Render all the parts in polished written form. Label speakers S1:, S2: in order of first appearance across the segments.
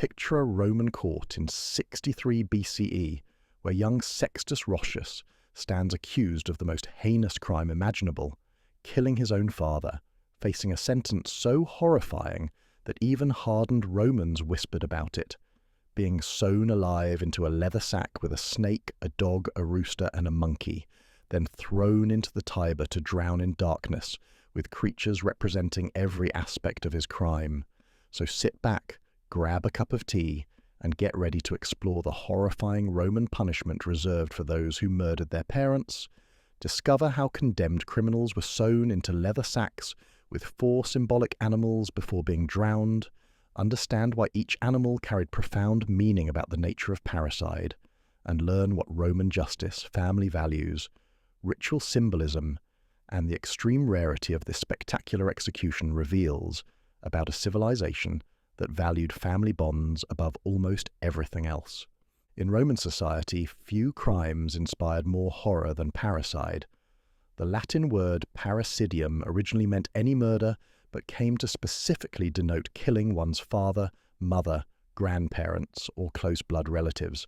S1: picture a Roman court in 63 BCE where young Sextus Roscius stands accused of the most heinous crime imaginable, killing his own father, facing a sentence so horrifying that even hardened Romans whispered about it, being sewn alive into a leather sack with a snake, a dog, a rooster, and a monkey, then thrown into the Tiber to drown in darkness, with creatures representing every aspect of his crime. So sit back, grab a cup of tea, and get ready to explore the horrifying Roman punishment reserved for those who murdered their parents, discover how condemned criminals were sewn into leather sacks with 4 symbolic animals before being drowned, understand why each animal carried profound meaning about the nature of parricide, and learn what Roman justice, family values, ritual symbolism, and the extreme rarity of this spectacular execution reveals about a civilization that valued family bonds above almost everything else. In Roman society, few crimes inspired more horror than parricide. The Latin word parricidium originally meant any murder, but came to specifically denote killing one's father, mother, grandparents, or close blood relatives.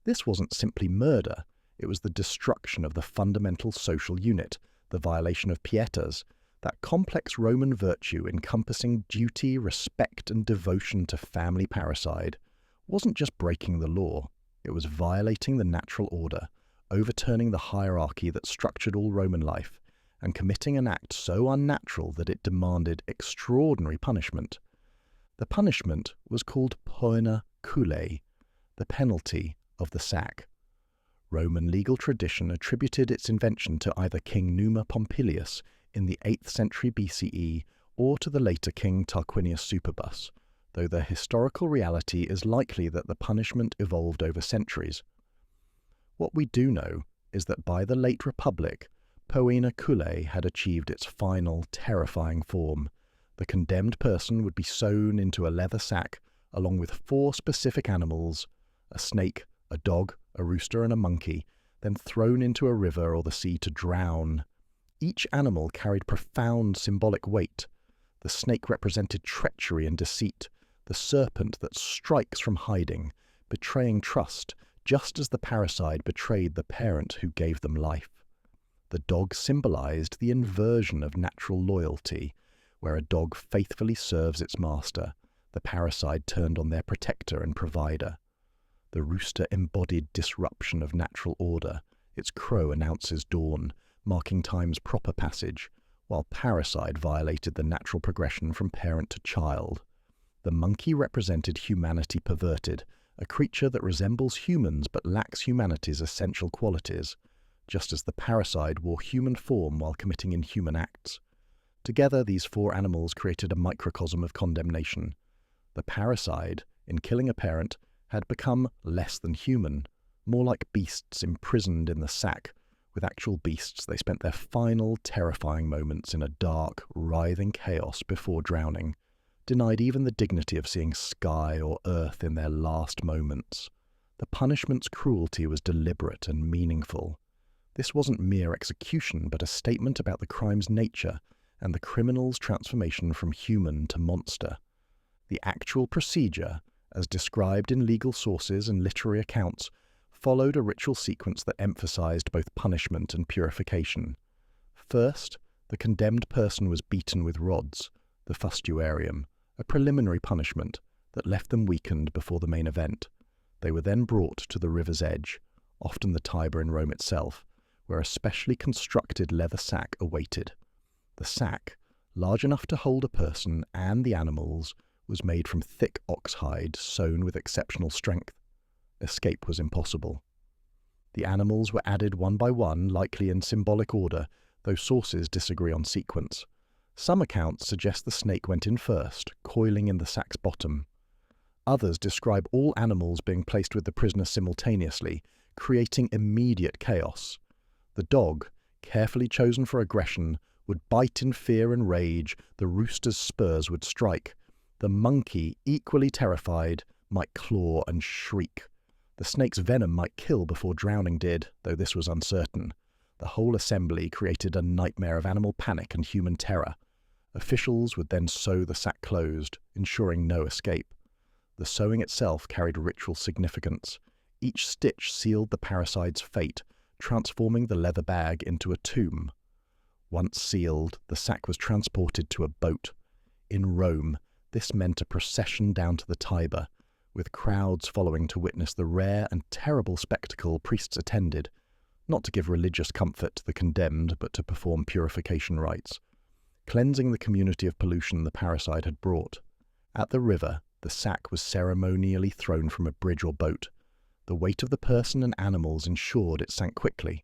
S1: This wasn't simply murder, it was the destruction of the fundamental social unit, the violation of pietas, that complex Roman virtue encompassing duty, respect, and devotion to family parricide. Wasn't just breaking the law, it was violating the natural order, overturning the hierarchy that structured all Roman life, and committing an act so unnatural that it demanded extraordinary punishment. The punishment was called poena cullei, the penalty of the sack. Roman legal tradition attributed its invention to either King Numa Pompilius in the 8th century BCE or to the later King Tarquinius Superbus, though the historical reality is likely that the punishment evolved over centuries. What we do know is that by the late Republic, poena cullei had achieved its final, terrifying form. The condemned person would be sewn into a leather sack along with 4 specific animals, a snake, a dog, a rooster, and a monkey, then thrown into a river or the sea to drown. Each animal carried profound symbolic weight. The snake represented treachery and deceit, the serpent that strikes from hiding, betraying trust, just as the parricide betrayed the parent who gave them life. The dog symbolized the inversion of natural loyalty, where a dog faithfully serves its master, the parricide turned on their protector and provider. The rooster embodied disruption of natural order, its crow announces dawn, marking time's proper passage, while parricide violated the natural progression from parent to child. The monkey represented humanity perverted, a creature that resembles humans but lacks humanity's essential qualities, just as the parricide wore human form while committing inhuman acts. Together, these 4 animals created a microcosm of condemnation. The parricide, in killing a parent, had become less than human, more like beasts imprisoned in the sack. With actual beasts, they spent their final, terrifying moments in a dark, writhing chaos before drowning, denied even the dignity of seeing sky or earth in their last moments. The punishment's cruelty was deliberate and meaningful. This wasn't mere execution, but a statement about the crime's nature and the criminal's transformation from human to monster. The actual procedure, as described in legal sources and literary accounts, followed a ritual sequence that emphasized both punishment and purification. First, the condemned person was beaten with rods, the fustuarium, a preliminary punishment that left them weakened before the main event. They were then brought to the river's edge, often the Tiber in Rome itself, where a specially constructed leather sack awaited. The sack, large enough to hold a person and the animals, was made from thick oxhide sewn with exceptional strength. Escape was impossible. The animals were added one by one, likely in symbolic order, though sources disagree on sequence. Some accounts suggest the snake went in first, coiling in the sack's bottom. Others describe all animals being placed with the prisoner simultaneously, creating immediate chaos. The dog, carefully chosen for aggression, would bite in fear and rage, the rooster's spurs would strike. The monkey, equally terrified, might claw and shriek. The snake's venom might kill before drowning did, though this was uncertain. The whole assembly created a nightmare of animal panic and human terror. Officials would then sew the sack closed, ensuring no escape. The sewing itself carried ritual significance. Each stitch sealed the parricide's fate, transforming the leather bag into a tomb. Once sealed, the sack was transported to a boat. In Rome, this meant a procession down to the Tiber, with crowds following to witness the rare and terrible spectacle priests attended, not to give religious comfort to the condemned, but to perform purification rites, cleansing the community of pollution the parricide had brought. At the river, the sack was ceremonially thrown from a bridge or boat. The weight of the person and animals ensured it sank quickly.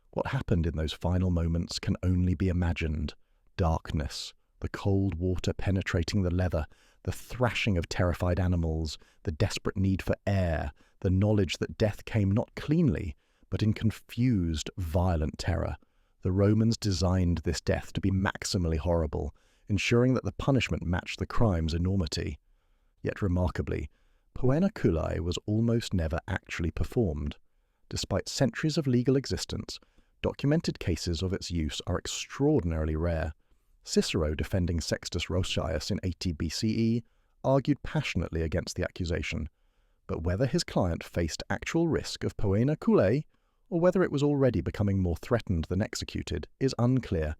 S1: What happened in those final moments can only be imagined. Darkness, the cold water penetrating the leather, the thrashing of terrified animals, the desperate need for air, the knowledge that death came not cleanly, but in confused, violent terror. The Romans designed this death to be maximally horrible, ensuring that the punishment matched the crime's enormity. Yet remarkably, poena cullei was almost never actually performed. Despite centuries of legal existence, documented cases of its use are extraordinarily rare. Cicero, defending Sextus Roscius in 80 BCE, argued passionately against the accusation, but whether his client faced actual risk of poena cullei, or whether it was already becoming more threatened than executed, is unclear.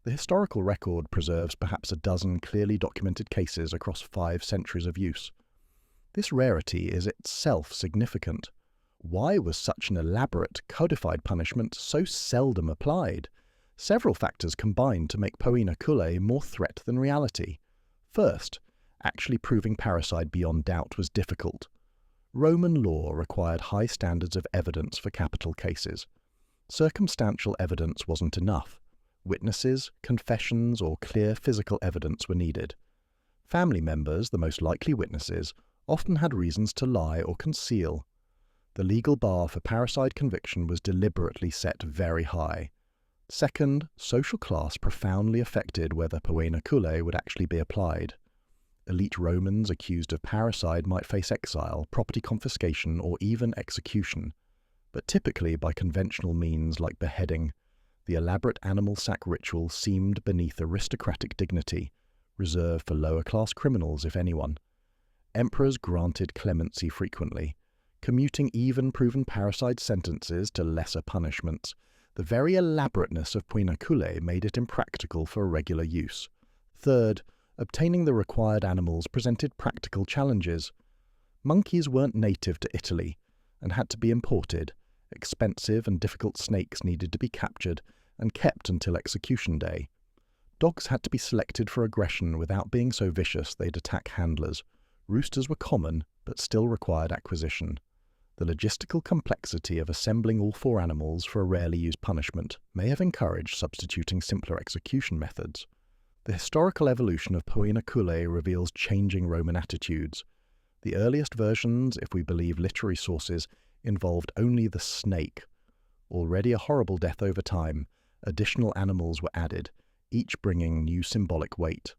S1: The historical record preserves perhaps a dozen clearly documented cases across 5 centuries of use. This rarity is itself significant. Why was such an elaborate, codified punishment so seldom applied? Several factors combined to make poena cullei more threat than reality. First, actually proving parricide beyond doubt was difficult. Roman law required high standards of evidence for capital cases. Circumstantial evidence wasn't enough. Witnesses, confessions, or clear physical evidence were needed. Family members, the most likely witnesses, often had reasons to lie or conceal. The legal bar for parricide conviction was deliberately set very high. Second, social class profoundly affected whether poena cullei would actually be applied. Elite Romans accused of parricide might face exile, property confiscation, or even execution, but typically by conventional means like beheading. The elaborate animal sack ritual seemed beneath aristocratic dignity, reserved for lower-class criminals, if anyone. Emperors granted clemency frequently, commuting even proven parricide sentences to lesser punishments. The very elaborateness of poena cullei made it impractical for regular use. Third, obtaining the required animals presented practical challenges. Monkeys weren't native to Italy and had to be imported. Expensive and difficult snakes needed to be captured and kept until execution day. Dogs had to be selected for aggression without being so vicious they'd attack handlers. Roosters were common, but still required acquisition. The logistical complexity of assembling all 4 animals for a rarely used punishment may have encouraged substituting simpler execution methods. The historical evolution of poena cullei reveals changing Roman attitudes. The earliest versions, if we believe literary sources, involved only the snake. Already a horrible death over time, additional animals were added, each bringing new symbolic weight.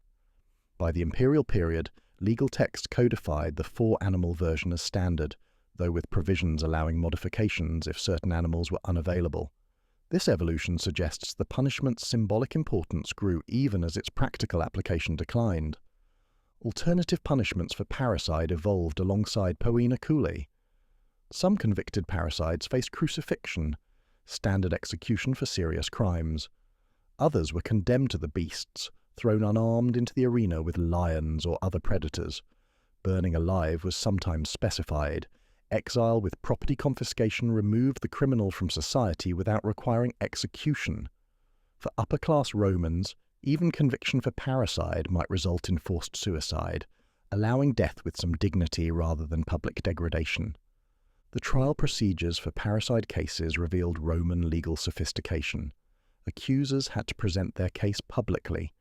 S1: By the imperial period, legal text codified the 4-animal version as standard, though with provisions allowing modifications if certain animals were unavailable. This evolution suggests the punishment's symbolic importance grew even as its practical application declined. Alternative punishments for parricide evolved alongside poena cullei. Some convicted parricides faced crucifixion, standard execution for serious crimes. Others were condemned to the beasts, thrown unarmed into the arena with lions or other predators. Burning alive was sometimes specified. Exile with property confiscation removed the criminal from society without requiring execution. For upper-class Romans, even conviction for parricide might result in forced suicide, allowing death with some dignity rather than public degradation. The trial procedures for parricide cases revealed Roman legal sophistication. Accusers had to present their case publicly,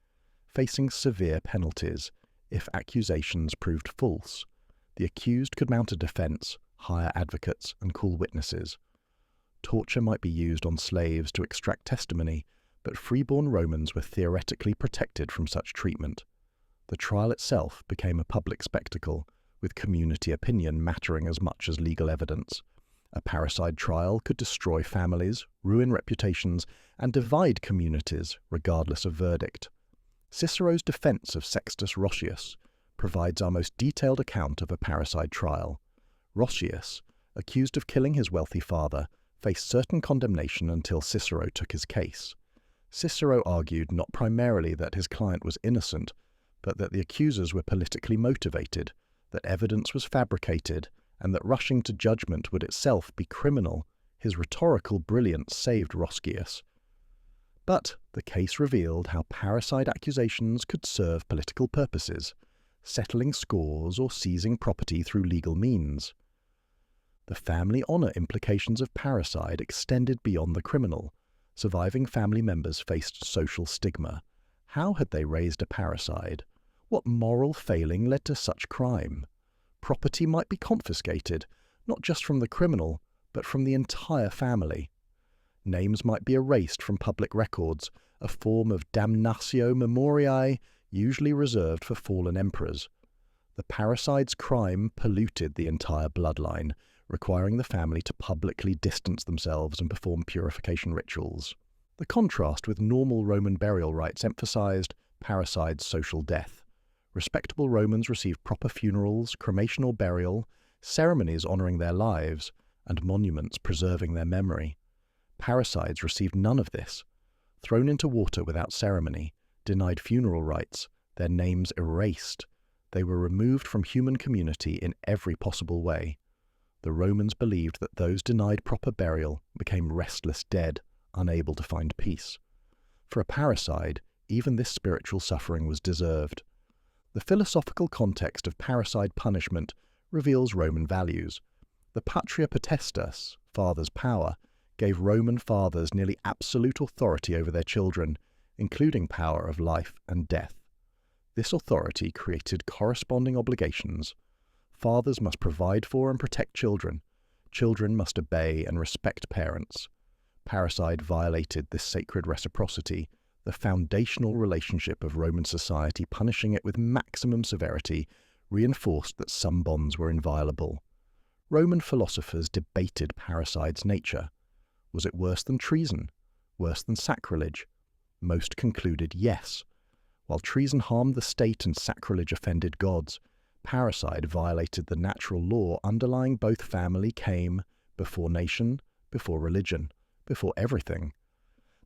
S1: facing severe penalties if accusations proved false. The accused could mount a defense, hire advocates, and call witnesses. Torture might be used on slaves to extract testimony, but freeborn Romans were theoretically protected from such treatment. The trial itself became a public spectacle, with community opinion mattering as much as legal evidence. A parricide trial could destroy families, ruin reputations, and divide communities, regardless of verdict. Cicero's defense of Sextus Roscius, provides our most detailed account of a parricide trial. Roscius, accused of killing his wealthy father, faced certain condemnation until Cicero took his case. Cicero argued not primarily that his client was innocent, but that the accusers were politically motivated, that evidence was fabricated, and that rushing to judgment would itself be criminal. His rhetorical brilliance saved Roscius. But the case revealed how parricide accusations could serve political purposes, settling scores or seizing property through legal means. The family honour implications of parricide extended beyond the criminal. Surviving family members faced social stigma. How had they raised a parricide? What moral failing led to such crime? Property might be confiscated, not just from the criminal, but from the entire family. Names might be erased from public records, a form of damnatio memoriae usually reserved for fallen emperors. The parricide's crime polluted the entire bloodline, requiring the family to publicly distance themselves and perform purification rituals. The contrast with normal Roman burial rites emphasized parricide's social death. Respectable Romans received proper funerals, cremation or burial, ceremonies honoring their lives, and monuments preserving their memory. Parricides received none of this. Thrown into water without ceremony, denied funeral rites, their names erased. They were removed from human community in every possible way. The Romans believed that those denied proper burial became restless dead, unable to find peace. For a parricide, even this spiritual suffering was deserved. The philosophical context of parricide punishment reveals Roman values. The patria potestas, father's power, gave Roman fathers nearly absolute authority over their children, including power of life and death. This authority created corresponding obligations. Fathers must provide for and protect children. Children must obey and respect parents. Parricide violated this sacred reciprocity, the foundational relationship of Roman society. Punishing it with maximum severity reinforced that some bonds were inviolable. Roman philosophers debated parricide's nature. Was it worse than treason? Worse than sacrilege? Most concluded yes. While treason harmed the state and sacrilege offended gods, parricide violated the natural law underlying both. Family came before nation, before religion, before everything.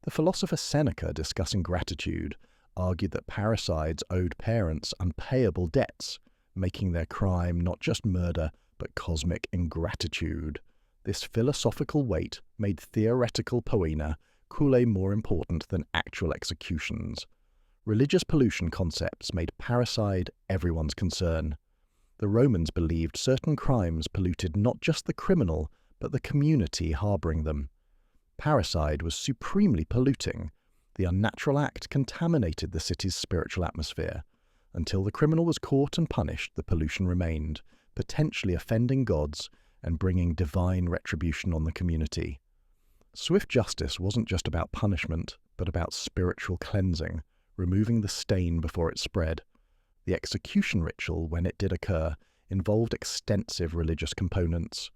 S1: The philosopher Seneca, discussing gratitude, argued that parricides owed parents unpayable debts, making their crime not just murder, but cosmic ingratitude. This philosophical weight made theoretical poena, cullei, more important than actual executions. Religious pollution concepts made parricide everyone's concern. The Romans believed certain crimes polluted not just the criminal, but the community harboring them. Parricide was supremely polluting. The unnatural act contaminated the city's spiritual atmosphere. Until the criminal was caught and punished, the pollution remained, potentially offending gods and bringing divine retribution on the community. Swift justice wasn't just about punishment, but about spiritual cleansing, removing the stain before it spread. The execution ritual, when it did occur, involved extensive religious components.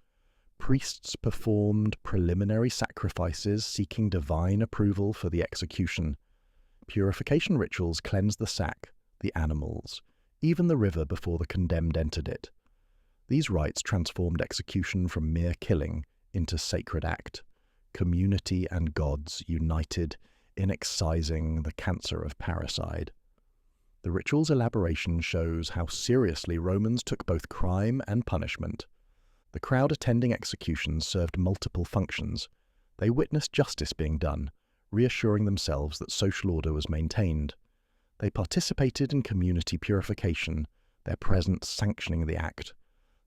S1: Priests performed preliminary sacrifices seeking divine approval for the execution. Purification rituals cleansed the sack, the animals, even the river before the condemned entered it. These rites transformed execution from mere killing into sacred act, community and gods united in excising the cancer of parricide. The ritual's elaboration shows how seriously Romans took both crime and punishment. The crowd attending executions served multiple functions. They witnessed justice being done, reassuring themselves that social order was maintained. They participated in community purification, their presence sanctioning the act.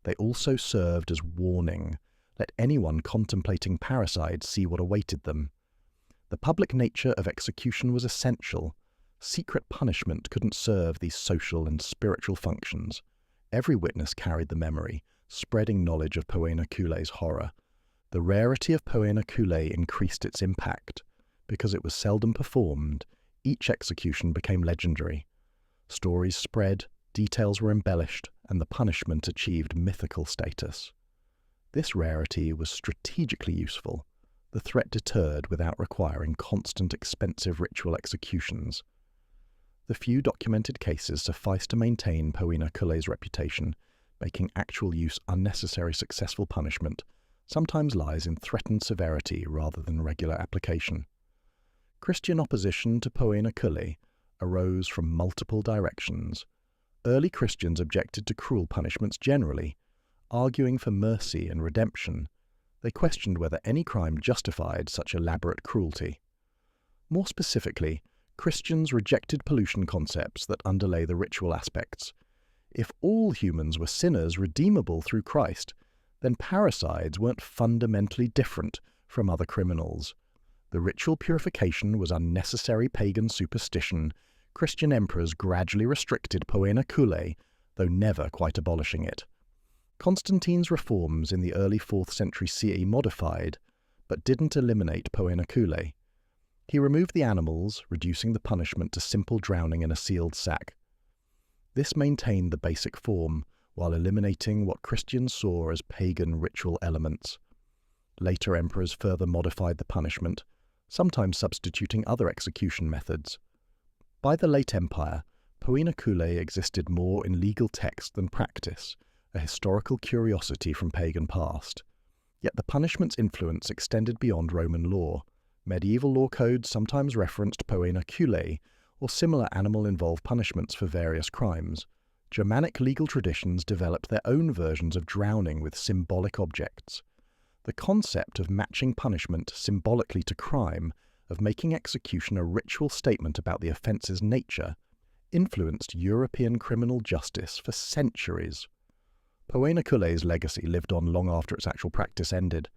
S1: They also served as warning. Let anyone contemplating parricide see what awaited them. The public nature of execution was essential. Secret punishment couldn't serve these social and spiritual functions. Every witness carried the memory, spreading knowledge of poena cullei's horror. The rarity of poena cullei increased its impact. Because it was seldom performed, each execution became legendary. Stories spread, details were embellished, and the punishment achieved mythical status. This rarity was strategically useful. The threat deterred without requiring constant expensive ritual executions. The few documented cases suffice to maintain poena cullei's reputation, making actual use unnecessary successful punishment, sometimes lies in threatened severity rather than regular application. Christian opposition to poena cullei arose from multiple directions. Early Christians objected to cruel punishments generally, arguing for mercy and redemption. They questioned whether any crime justified such elaborate cruelty. More specifically, Christians rejected pollution concepts that underlay the ritual aspects. If all humans were sinners redeemable through Christ, then parricides weren't fundamentally different from other criminals. The ritual purification was unnecessary pagan superstition. Christian emperors gradually restricted poena cullei, though never quite abolishing it. Constantine's reforms in the early 4th century CE modified, but didn't eliminate poena cullei. He removed the animals, reducing the punishment to simple drowning in a sealed sack. This maintained the basic form, while eliminating what Christians saw as pagan ritual elements. Later emperors further modified the punishment, sometimes substituting other execution methods. By the late Empire, poena cullei existed more in legal text than practice, a historical curiosity from pagan past. Yet the punishment's influence extended beyond Roman law. Medieval law codes sometimes referenced poena cullei or similar animal-involved punishments for various crimes. Germanic legal traditions developed their own versions of drowning with symbolic objects. The concept of matching punishment symbolically to crime, of making execution a ritual statement about the offence's nature, influenced European criminal justice for centuries. Poena cullei's legacy lived on long after its actual practice ended.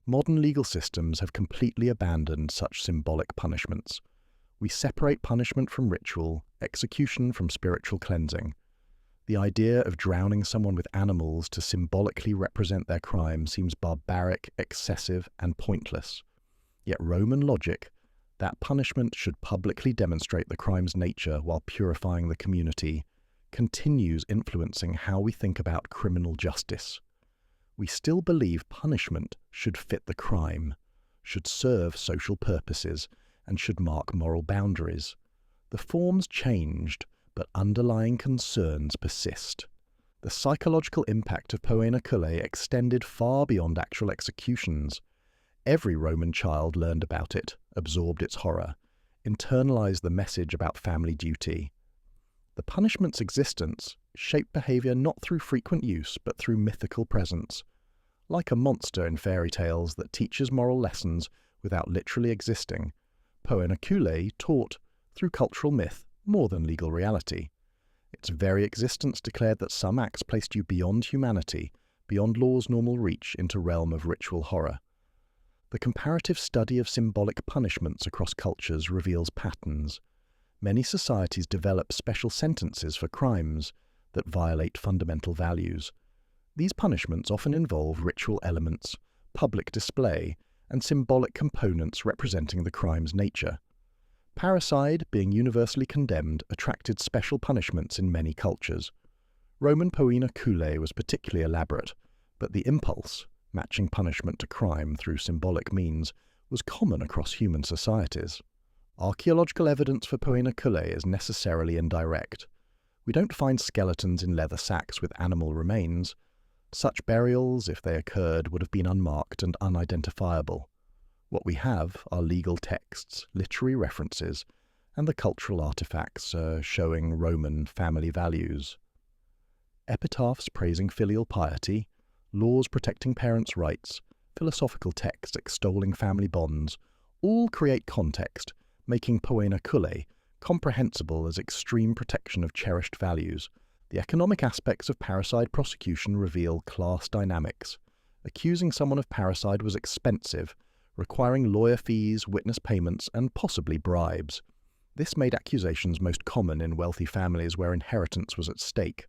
S1: Modern legal systems have completely abandoned such symbolic punishments. We separate punishment from ritual, execution from spiritual cleansing. The idea of drowning someone with animals to symbolically represent their crime seems barbaric, excessive, and pointless. Yet Roman logic, that punishment should publicly demonstrate the crime's nature while purifying the community, continues influencing how we think about criminal justice. We still believe punishment should fit the crime, should serve social purposes, and should mark moral boundaries. The forms changed, but underlying concerns persist. The psychological impact of poena cullei extended far beyond actual executions. Every Roman child learned about it, absorbed its horror, internalized the message about family duty. The punishment's existence shaped behavior not through frequent use, but through mythical presence. Like a monster in fairy tales that teaches moral lessons without literally existing, poena cullei taught, through cultural myth, more than legal reality. Its very existence declared that some acts placed you beyond humanity, beyond law's normal reach, into realm of ritual horror. The comparative study of symbolic punishments across cultures reveals patterns. Many societies develop special sentences for crimes that violate fundamental values. These punishments often involve ritual elements, public display, and symbolic components representing the crime's nature. Parricide, being universally condemned, attracted special punishments in many cultures. Roman poena cullei was particularly elaborate, but the impulse, matching punishment to crime through symbolic means, was common across human societies. Archaeological evidence for poena cullei is necessarily indirect. We don't find skeletons in leather sacks with animal remains. Such burials, if they occurred, would have been unmarked and unidentifiable. What we have are legal texts, literary references, and the cultural artifacts showing Roman family values. Epitaphs praising filial piety, laws protecting parents' rights, philosophical texts extolling family bonds, all create context, making poena cullei comprehensible as extreme protection of cherished values. The economic aspects of parricide prosecution reveal class dynamics. Accusing someone of parricide was expensive, requiring lawyer fees, witness payments, and possibly bribes. This made accusations most common in wealthy families where inheritance was at stake.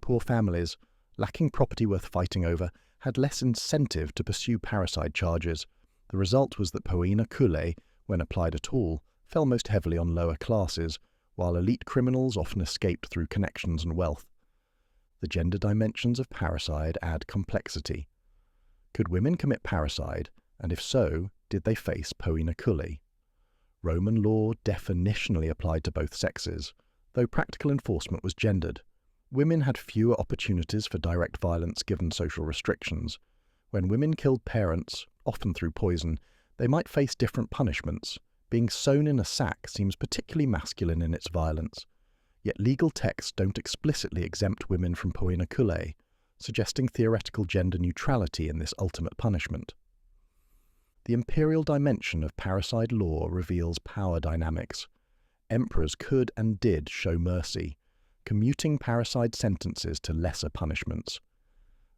S1: Poor families, lacking property worth fighting over, had less incentive to pursue parricide charges. The result was that poena cullei, when applied at all, fell most heavily on lower classes, while elite criminals often escaped through connections and wealth. The gender dimensions of parricide add complexity. Could women commit parricide, and if so, did they face poena cullei? Roman law definitionally applied to both sexes. though practical enforcement was gendered. Women had fewer opportunities for direct violence given social restrictions. When women killed parents, often through poison, they might face different punishments. Being sewn in a sack seems particularly masculine in its violence. Yet legal texts don't explicitly exempt women from poena cullei, suggesting theoretical gender neutrality in this ultimate punishment. The imperial dimension of parricide law reveals power dynamics. Emperors could and did show mercy, commuting parricide sentences to lesser punishments.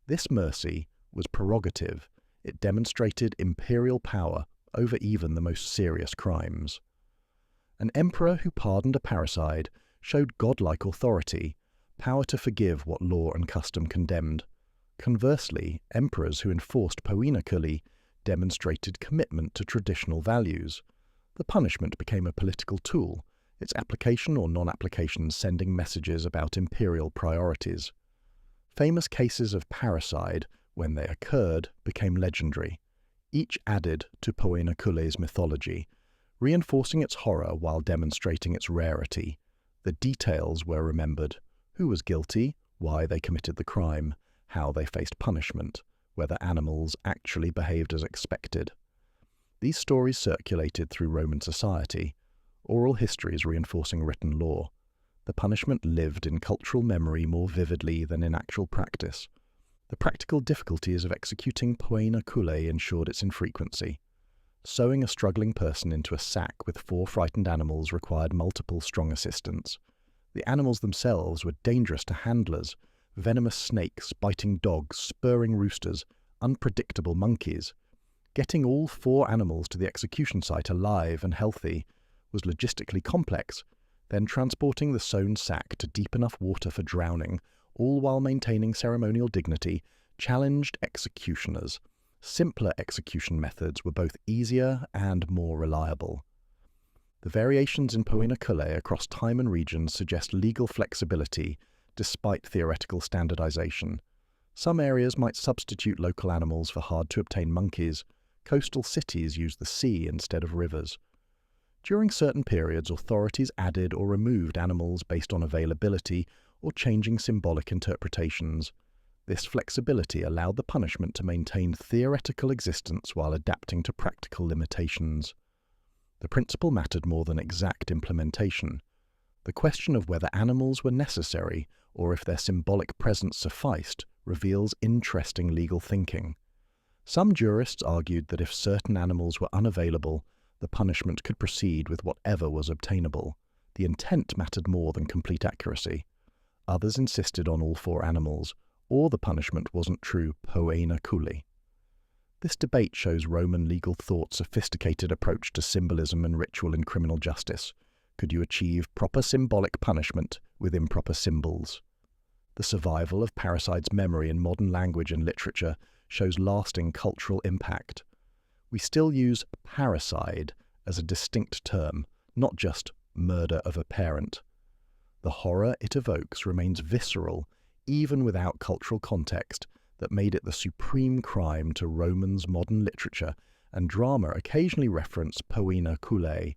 S1: This mercy was prerogative. It demonstrated imperial power over even the most serious crimes. An emperor who pardoned a parricide showed godlike authority, power to forgive what law and custom condemned. Conversely, emperors who enforced poena cullei demonstrated commitment to traditional values. The punishment became a political tool, its application or non-application sending messages about imperial priorities. Famous cases of parricide, when they occurred, became legendary. Each added to poena cullei's mythology, reinforcing its horror while demonstrating its rarity. The details were remembered: who was guilty, why they committed the crime, how they faced punishment, whether animals actually behaved as expected. These stories circulated through Roman society, oral histories reinforcing written law. The punishment lived in cultural memory more vividly than in actual practice. The practical difficulties of executing poena cullei ensured its infrequency. Sewing a struggling person into a sack with 4 frightened animals required multiple strong assistants. The animals themselves were dangerous to handlers: venomous snakes, biting dogs, spurring roosters, unpredictable monkeys. Getting all 4 animals to the execution site alive and healthy was logistically complex, then transporting the sewn sack to deep enough water for drowning, all while maintaining ceremonial dignity, challenged executioners. Simpler execution methods were both easier and more reliable. The variations in poena cullei across time and region suggest legal flexibility despite theoretical standardization. Some areas might substitute local animals for hard-to-obtain monkeys. Coastal cities use the sea instead of rivers. During certain periods, authorities added or removed animals based on availability or changing symbolic interpretations. This flexibility allowed the punishment to maintain theoretical existence while adapting to practical limitations. The principle mattered more than exact implementation. The question of whether animals were necessary or if their symbolic presence sufficed reveals interesting legal thinking. Some jurists argued that if certain animals were unavailable, the punishment could proceed with whatever was obtainable. The intent mattered more than complete accuracy. Others insisted on all 4 animals, or the punishment wasn't true poena cullei. This debate shows Roman legal thought's sophisticated approach to symbolism and ritual in criminal justice. Could you achieve proper symbolic punishment with improper symbols? The survival of parricide's memory in modern language and literature shows lasting cultural impact. We still use parricide as a distinct term, not just murder of a parent. The horror it evokes remains visceral, even without cultural context that made it the supreme crime to Romans' modern literature, and drama occasionally reference poena cullei,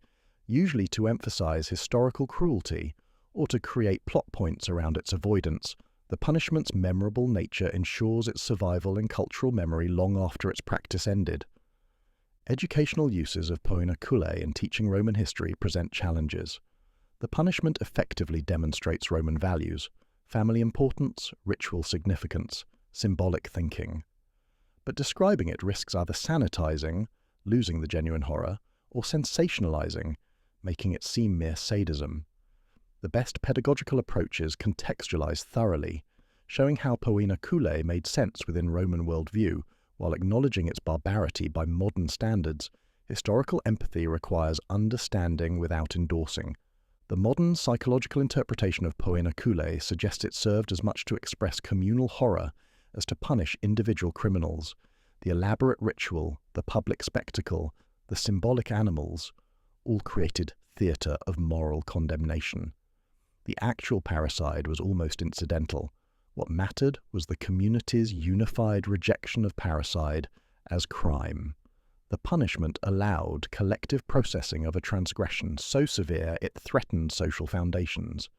S1: usually to emphasize historical cruelty or to create plot points around its avoidance. The punishment's memorable nature ensures its survival in cultural memory long after its practice ended. Educational uses of poena cullei in teaching Roman history present challenges. The punishment effectively demonstrates Roman values: family importance, ritual significance, symbolic thinking. But describing it risks either sanitizing, losing the genuine horror, or sensationalizing, making it seem mere sadism. The best pedagogical approaches contextualize thoroughly, showing how poena cullei made sense within Roman worldview while acknowledging its barbarity by modern standards. Historical empathy requires understanding without endorsing. The modern psychological interpretation of poena cullei suggests it served as much to express communal horror as to punish individual criminals. The elaborate ritual, the public spectacle, the symbolic animals, all created theatre of moral condemnation. The actual parricide was almost incidental. What mattered was the community's unified rejection of parricide as crime. The punishment allowed collective processing of a transgression so severe it threatened social foundations.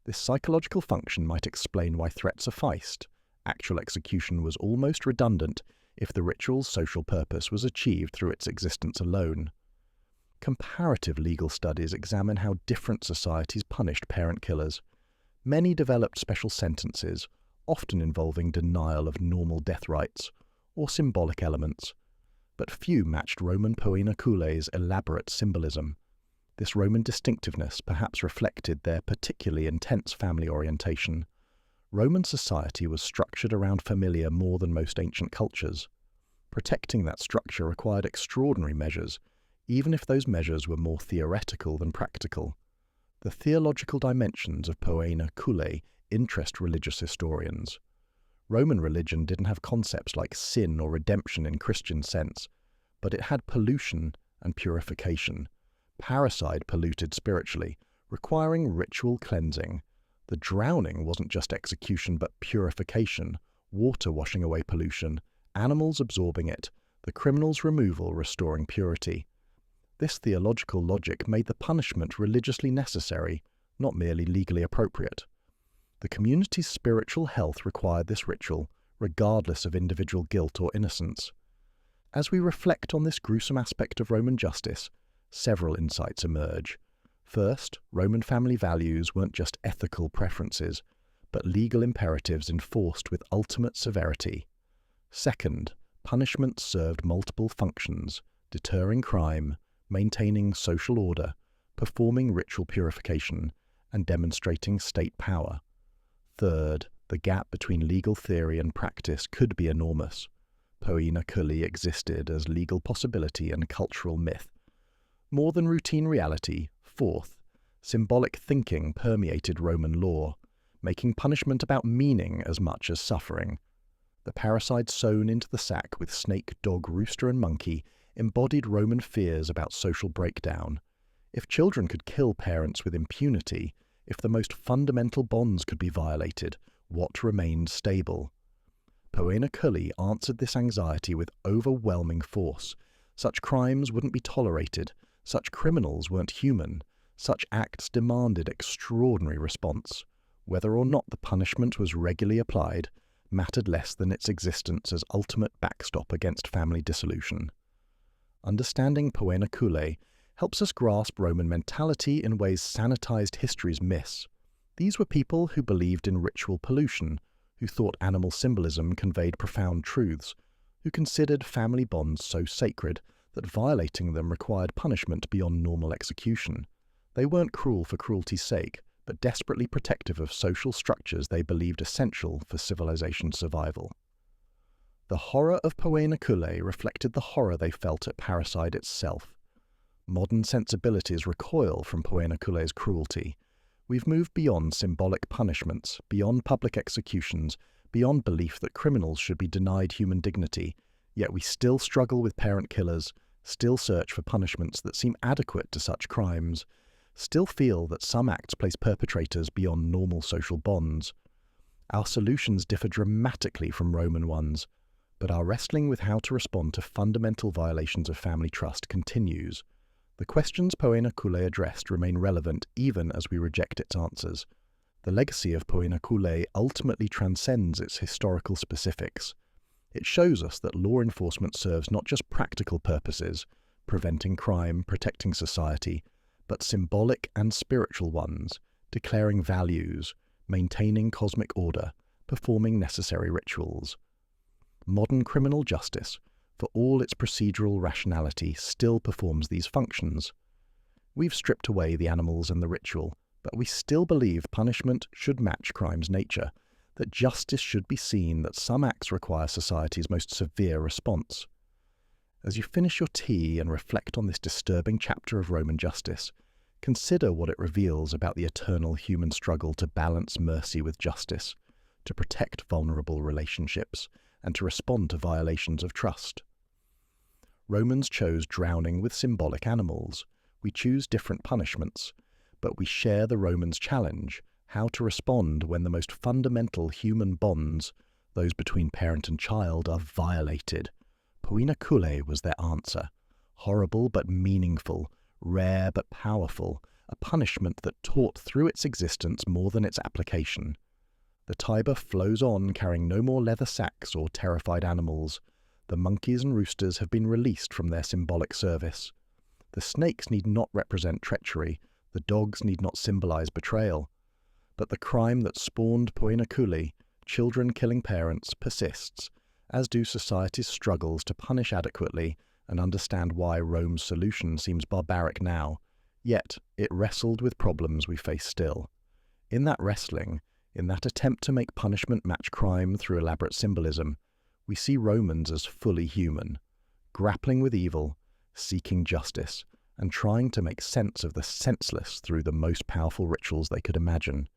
S1: This psychological function might explain why threat sufficed. Actual execution was almost redundant if the ritual's social purpose was achieved through its existence alone. Comparative legal studies examine how different societies punished parent killers. Many developed special sentences, often involving denial of normal death rites or symbolic elements, but few matched Roman poena cullei's elaborate symbolism. This Roman distinctiveness perhaps reflected their particularly intense family orientation. Roman society was structured around familia more than most ancient cultures. Protecting that structure required extraordinary measures, even if those measures were more theoretical than practical. The theological dimensions of poena cullei interest religious historians. Roman religion didn't have concepts like sin or redemption in Christian sense, but it had pollution and purification. Parricide polluted spiritually, requiring ritual cleansing. The drowning wasn't just execution but purification, water washing away pollution, animals absorbing it, the criminal's removal restoring purity. This theological logic made the punishment religiously necessary, not merely legally appropriate. The community's spiritual health required this ritual, regardless of individual guilt or innocence. As we reflect on this gruesome aspect of Roman justice, several insights emerge. First, Roman family values weren't just ethical preferences, but legal imperatives enforced with ultimate severity. Second, punishment served multiple functions: deterring crime, maintaining social order, performing ritual purification, and demonstrating state power. Third, the gap between legal theory and practice could be enormous. Poena cullei existed as legal possibility and cultural myth, more than routine reality. Fourth, symbolic thinking permeated Roman law, making punishment about meaning as much as suffering. The parricide sewn into the sack with snake, dog, rooster, and monkey embodied Roman fears about social breakdown. If children could kill parents with impunity, if the most fundamental bonds could be violated, what remained stable? Poena cullei answered this anxiety with overwhelming force. Such crimes wouldn't be tolerated. Such criminals weren't human. Such acts demanded extraordinary response. Whether or not the punishment was regularly applied mattered less than its existence as ultimate backstop against family dissolution. Understanding poena cullei helps us grasp Roman mentality in ways sanitized histories miss. These were people who believed in ritual pollution, who thought animal symbolism conveyed profound truths, who considered family bonds so sacred that violating them required punishment beyond normal execution. They weren't cruel for cruelty's sake, but desperately protective of social structures they believed essential for civilization's survival. The horror of poena cullei reflected the horror they felt at parricide itself. Modern sensibilities recoil from poena cullei's cruelty. We've moved beyond symbolic punishments, beyond public executions, beyond belief that criminals should be denied human dignity, yet we still struggle with parent killers, still search for punishments that seem adequate to such crimes, still feel that some acts place perpetrators beyond normal social bonds. Our solutions differ dramatically from Roman ones, but our wrestling with how to respond to fundamental violations of family trust continues. The questions poena cullei addressed remain relevant even as we reject its answers. The legacy of poena cullei ultimately transcends its historical specifics. It shows us that law enforcement serves not just practical purposes, preventing crime, protecting society, but symbolic and spiritual ones, declaring values, maintaining cosmic order, performing necessary rituals. Modern criminal justice, for all its procedural rationality, still performs these functions. We've stripped away the animals and the ritual, but we still believe punishment should match crime's nature, that justice should be seen, that some acts require society's most severe response. As you finish your tea and reflect on this disturbing chapter of Roman justice, consider what it reveals about the eternal human struggle to balance mercy with justice, to protect vulnerable relationships, and to respond to violations of trust. Romans chose drowning with symbolic animals. We choose different punishments, but we share the Romans' challenge: how to respond when the most fundamental human bonds, those between parent and child, are violated. Poena cullei was their answer. Horrible but meaningful, rare but powerful, a punishment that taught through its existence more than its application. The Tiber flows on, carrying no more leather sacks or terrified animals. The monkeys and roosters have been released from their symbolic service. The snakes need not represent treachery, the dogs need not symbolize betrayal. But the crime that spawned poena cullei, children killing parents, persists, as do society's struggles to punish adequately and understand why Rome's solution seems barbaric now. Yet it wrestled with problems we face still. In that wrestling, in that attempt to make punishment match crime through elaborate symbolism, we see Romans as fully human, grappling with evil, seeking justice, and trying to make sense of the senseless through the most powerful rituals they could imagine.